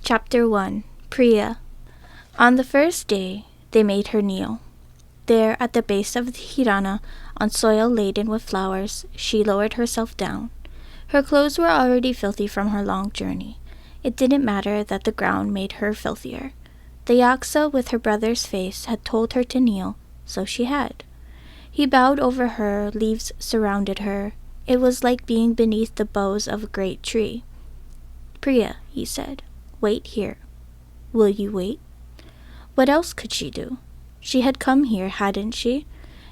Chapter 1. Priya. On the first day, they made her kneel. There, at the base of the Hirana, on soil laden with flowers, she lowered herself down. Her clothes were already filthy from her long journey. It didn't matter that the ground made her filthier. The Yaksa with her brother's face had told her to kneel, so she had. He bowed over her, leaves surrounded her. It was like being beneath the boughs of a great tree. "Priya," he said, "wait here." "Will you wait?" What else could she do? She had come here, hadn't she?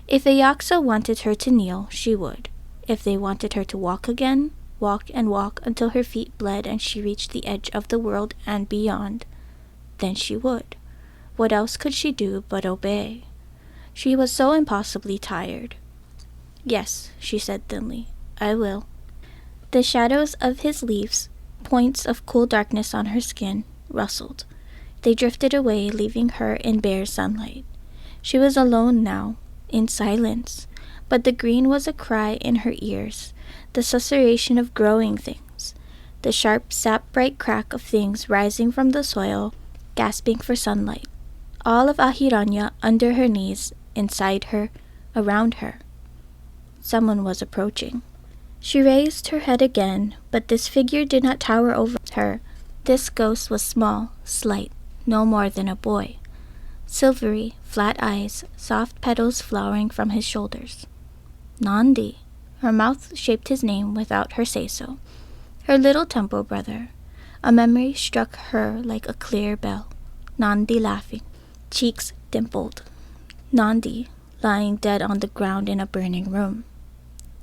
If the Yaksa wanted her to kneel, she would. If they wanted her to walk again, walk and walk until her feet bled and she reached the edge of the world and beyond, then she would. What else could she do but obey? She was so impossibly tired. "Yes," she said thinly, "I will." The shadows of his leaves, points of cool darkness on her skin, rustled. They drifted away, leaving her in bare sunlight. She was alone now, in silence, but the green was a cry in her ears, the susurration of growing things, the sharp sap-bright crack of things rising from the soil, gasping for sunlight. All of Ahiranya under her knees, inside her, around her. Someone was approaching. She raised her head again, but this figure did not tower over her. This ghost was small, slight, no more than a boy. Silvery, flat eyes, soft petals flowering from his shoulders. Nandi. Her mouth shaped his name without her say-so. Her little temple brother. A memory struck her like a clear bell. Nandi laughing, cheeks dimpled. Nandi lying dead on the ground in a burning room.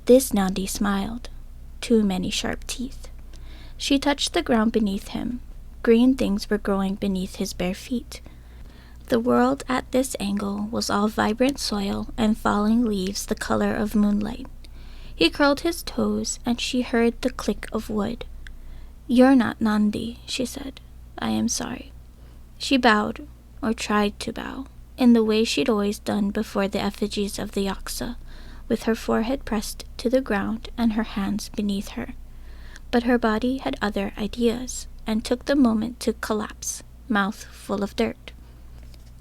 This Nandi smiled. Too many sharp teeth. She touched the ground beneath him. Green things were growing beneath his bare feet. The world at this angle was all vibrant soil and falling leaves the color of moonlight. He curled his toes and she heard the click of wood. "You're not Nandi," she said. "I am sorry." She bowed, or tried to bow, in the way she'd always done before the effigies of the Yaksa, with her forehead pressed to the ground and her hands beneath her. But her body had other ideas, and took the moment to collapse, mouth full of dirt.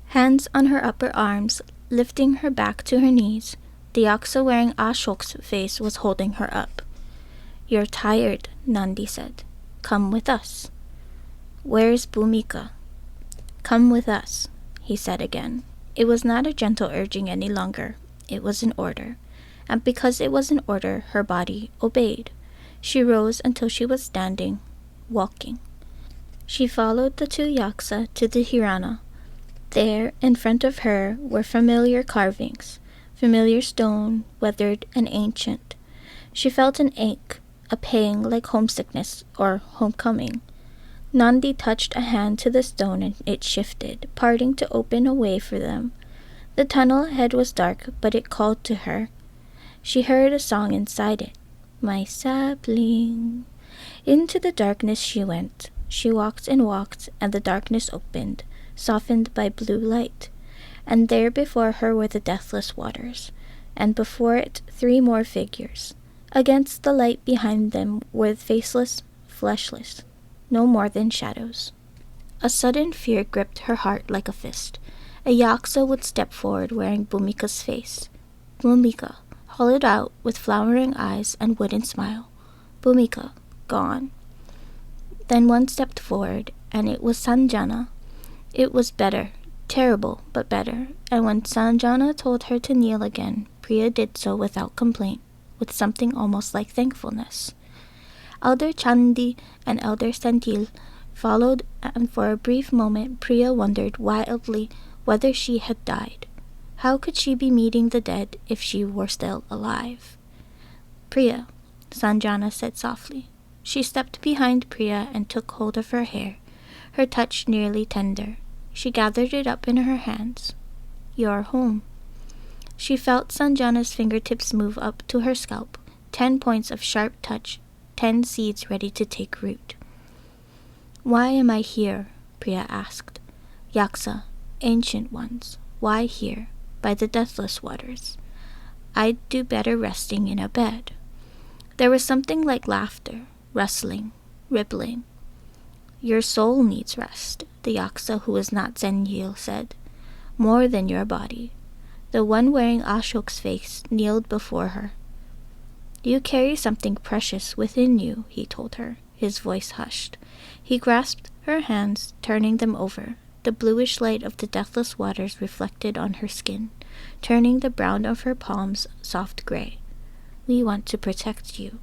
Hands on her upper arms, lifting her back to her knees, the Yaksa wearing Ashok's face was holding her up. "You're tired," Nandi said. "Come with us." "Where's Bhumika?" "Come with us," he said again. It was not a gentle urging any longer. It was an order. And because it was an order, her body obeyed. She rose until she was standing, walking. She followed the two Yaksa to the Hirana. There, in front of her, were familiar carvings, familiar stone, weathered and ancient. She felt an ache, a pang like homesickness or homecoming. Nandi touched a hand to the stone and it shifted, parting to open a way for them. The tunnel ahead was dark, but it called to her. She heard a song inside it. "My sapling." Into the darkness she went. She walked and walked, and the darkness opened, softened by blue light. And there before her were the deathless waters, and before it 3 more figures. Against the light behind them were faceless, fleshless, no more than shadows. A sudden fear gripped her heart like a fist. A Yaksa would step forward wearing Bhumika's face. Bhumika, hollowed out with flowering eyes and wooden smile. Bhumika, gone. Then one stepped forward, and it was Sanjana. It was better, terrible, but better, and when Sanjana told her to kneel again, Priya did so without complaint, with something almost like thankfulness. Elder Chandi and Elder Sentil followed, and for a brief moment Priya wondered wildly whether she had died. How could she be meeting the dead if she were still alive? "Priya," Sanjana said softly. She stepped behind Priya and took hold of her hair, her touch nearly tender. She gathered it up in her hands. "You're home." She felt Sanjana's fingertips move up to her scalp, 10 points of sharp touch, 10 seeds ready to take root. "Why am I here?" Priya asked. "Yaksa, ancient ones, why here, by the deathless waters? I'd do better resting in a bed." There was something like laughter, rustling, rippling. Your soul needs rest, the Yaksa who was not Zenyil said. More than your body. The one wearing Ashok's face kneeled before her. You carry something precious within you, he told her, his voice hushed. He grasped her hands, turning them over. The bluish light of the deathless waters reflected on her skin, turning the brown of her palms soft gray. We want to protect you.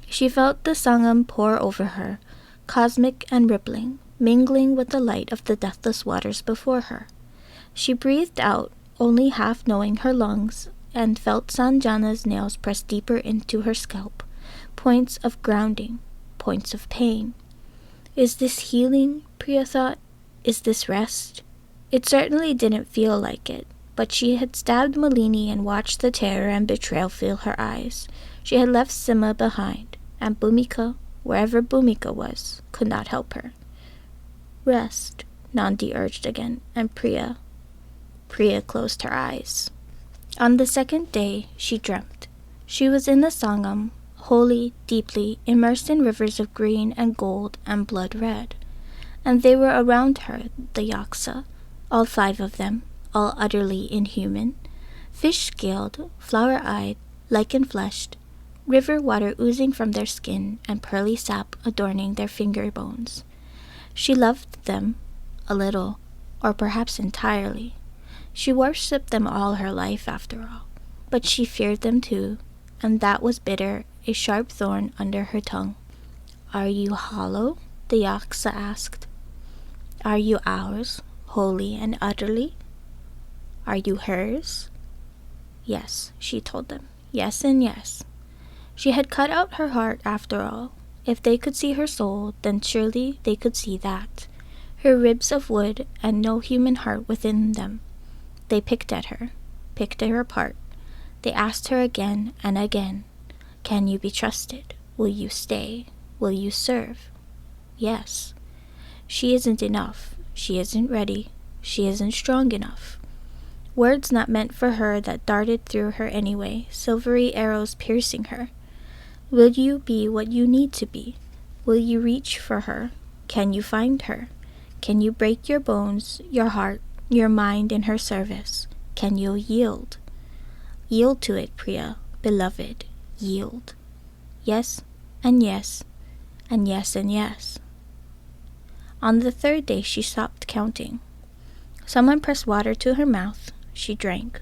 She felt the Sangam pour over her, cosmic and rippling, mingling with the light of the deathless waters before her. She breathed out, only half knowing her lungs, and felt Sanjana's nails press deeper into her scalp, points of grounding, points of pain. Is this healing, Priya thought? Is this rest? It certainly didn't feel like it, but she had stabbed Malini and watched the terror and betrayal fill her eyes. She had left Sima behind, and Bhumika, wherever Bhumika was, could not help her. Rest, Nandi urged again, and Priya closed her eyes. On the second day, she dreamt. She was in the Sangam, wholly, deeply, immersed in rivers of green and gold and blood red. And they were around her, the Yaksa, all 5 of them, all utterly inhuman, fish-scaled, flower-eyed, lichen-fleshed, river water oozing from their skin and pearly sap adorning their finger bones. She loved them, a little, or perhaps entirely. She worshipped them all her life, after all, but she feared them too, and that was bitter, a sharp thorn under her tongue. Are you hollow? The Yaksa asked. Are you ours, wholly and utterly? Are you hers? Yes, she told them. Yes and yes. She had cut out her heart after all. If they could see her soul, then surely they could see that. Her ribs of wood and no human heart within them. They picked at her apart. They asked her again and again, can you be trusted? Will you stay? Will you serve? Yes. She isn't enough. She isn't ready. She isn't strong enough. Words not meant for her that darted through her anyway, silvery arrows piercing her. Will you be what you need to be? Will you reach for her? Can you find her? Can you break your bones, your heart, your mind in her service? Can you yield? Yield to it, Priya, beloved, yield. Yes, and yes, and yes, and yes. On the 3rd day she stopped counting. Someone pressed water to her mouth. She drank.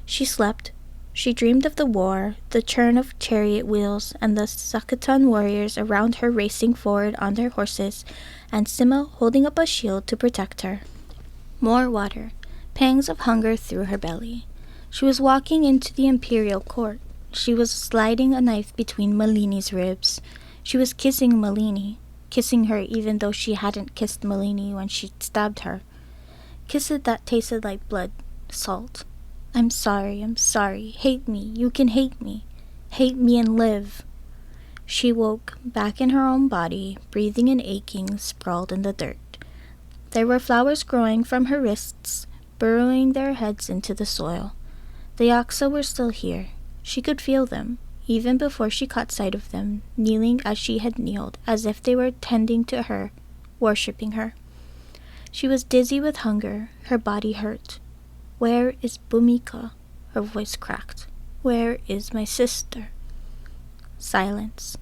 She slept. She dreamed of the war, the churn of chariot wheels, and the Sakatan warriors around her racing forward on their horses, and Sima holding up a shield to protect her. More water. Pangs of hunger through her belly. She was walking into the imperial court. She was sliding a knife between Malini's ribs. She was kissing Malini, kissing her even though she hadn't kissed Malini when she stabbed her. Kisses that tasted like blood, salt. I'm sorry. Hate me. You can hate me. Hate me and live. She woke, back in her own body, breathing and aching, sprawled in the dirt. There were flowers growing from her wrists, burrowing their heads into the soil. The Yaksa were still here. She could feel them, even before she caught sight of them, kneeling as she had kneeled, as if they were tending to her, worshipping her. She was dizzy with hunger. Her body hurt. Where is Bhumika? Her voice cracked. Where is my sister? Silence.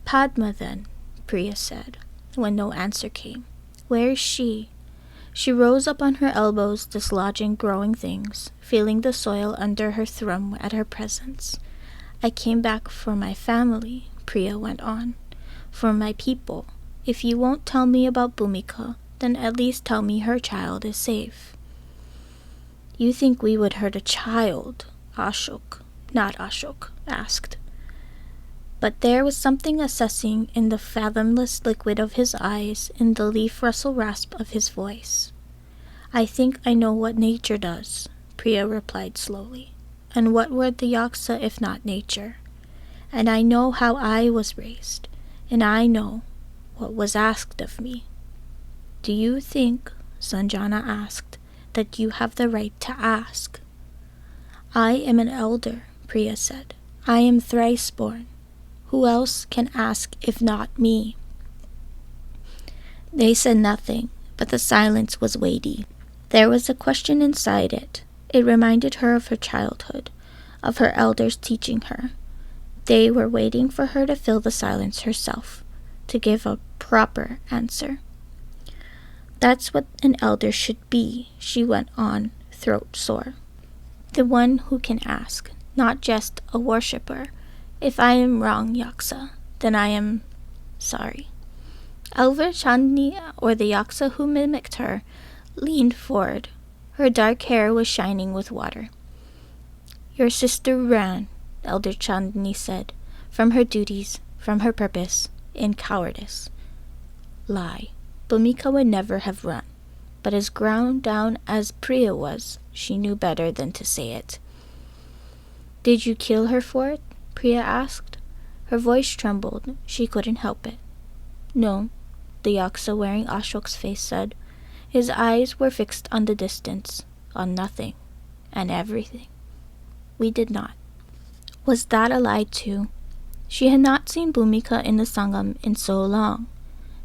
Padma, then, Priya said, when no answer came. Where is she? She rose up on her elbows, dislodging growing things, feeling the soil under her thrum at her presence. I came back for my family, Priya went on. For my people. If you won't tell me about Bhumika, then at least tell me her child is safe. You think we would hurt a child? Not Ashok, asked. But there was something assessing in the fathomless liquid of his eyes, in the leaf-rustle rasp of his voice. I think I know what nature does, Priya replied slowly. And what were the Yaksa if not nature? And I know how I was raised, and I know what was asked of me. Do you think, Sanjana asked, that you have the right to ask? I am an elder, Priya said. I am thrice born. Who else can ask if not me? They said nothing, but the silence was weighty. There was a question inside it. It reminded her of her childhood, of her elders teaching her. They were waiting for her to fill the silence herself, to give a proper answer. That's what an elder should be, she went on, throat sore. The one who can ask, not just a worshipper. If I am wrong, Yaksa, then I am sorry. Elder Chandni, or the Yaksa who mimicked her, leaned forward. Her dark hair was shining with water. Your sister ran, Elder Chandni said, from her duties, from her purpose, in cowardice. Lie. Bhumika would never have run, but as ground down as Priya was, she knew better than to say it. Did you kill her for it? Priya asked. Her voice trembled. She couldn't help it. No, the Yaksa wearing Ashok's face said. His eyes were fixed on the distance, on nothing, and everything. We did not. Was that a lie too? She had not seen Bhumika in the Sangam in so long.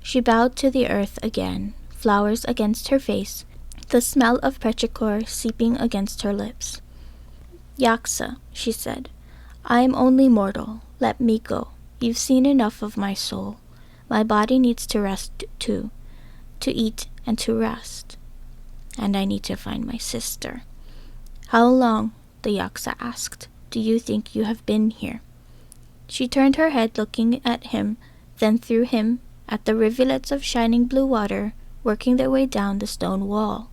She bowed to the earth again, flowers against her face, the smell of petrichor seeping against her lips. Yaksa, she said, I am only mortal. Let me go. You've seen enough of my soul. My body needs to rest too, to eat and to rest. And I need to find my sister. How long, the Yaksa asked, do you think you have been here? She turned her head looking at him, then through him, at the rivulets of shining blue water working their way down the stone wall.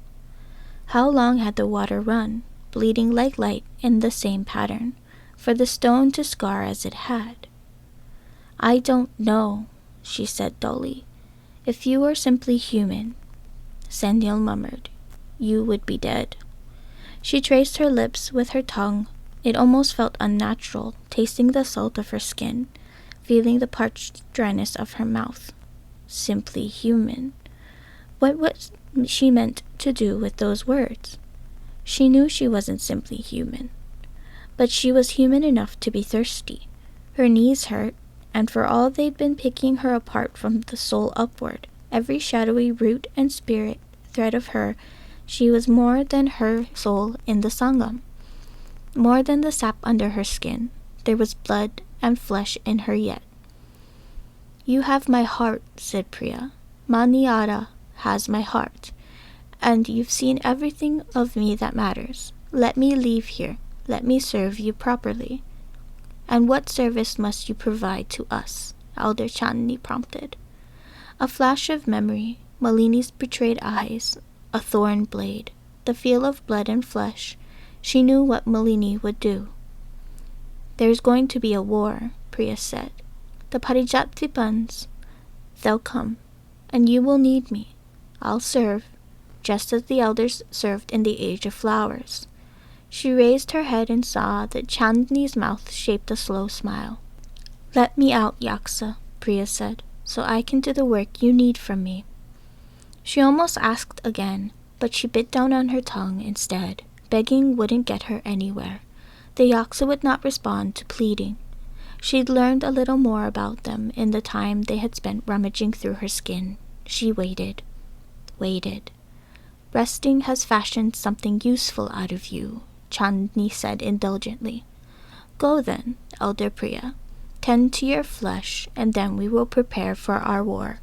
How long had the water run, bleeding like light in the same pattern, for the stone to scar as it had? I don't know, she said dully. If you were simply human, Senil murmured, you would be dead. She traced her lips with her tongue. It almost felt unnatural, tasting the salt of her skin, feeling the parched dryness of her mouth. Simply human. What was she meant to do with those words? She knew she wasn't simply human. But she was human enough to be thirsty. Her knees hurt, and for all they'd been picking her apart from the soul upward, every shadowy root and spirit thread of her, she was more than her soul in the Sangam. More than the sap under her skin. There was blood and flesh in her yet. You have my heart, said Priya. Maniara has my heart. And you've seen everything of me that matters. Let me leave here. Let me serve you properly. And what service must you provide to us? Elder Chandni prompted. A flash of memory, Malini's betrayed eyes, a thorn blade, the feel of blood and flesh. She knew what Malini would do. There's going to be a war, Priya said. The Parijattvipans, they'll come, and you will need me. I'll serve, just as the elders served in the Age of Flowers. She raised her head and saw that Chandni's mouth shaped a slow smile. Let me out, Yaksa, Priya said, so I can do the work you need from me. She almost asked again, but she bit down on her tongue instead. Begging wouldn't get her anywhere. The Yaksa would not respond to pleading. She'd learned a little more about them in the time they had spent rummaging through her skin. She waited. Waited. Resting has fashioned something useful out of you, Chandni said indulgently. Go then, Elder Priya. Tend to your flesh, and then we will prepare for our war.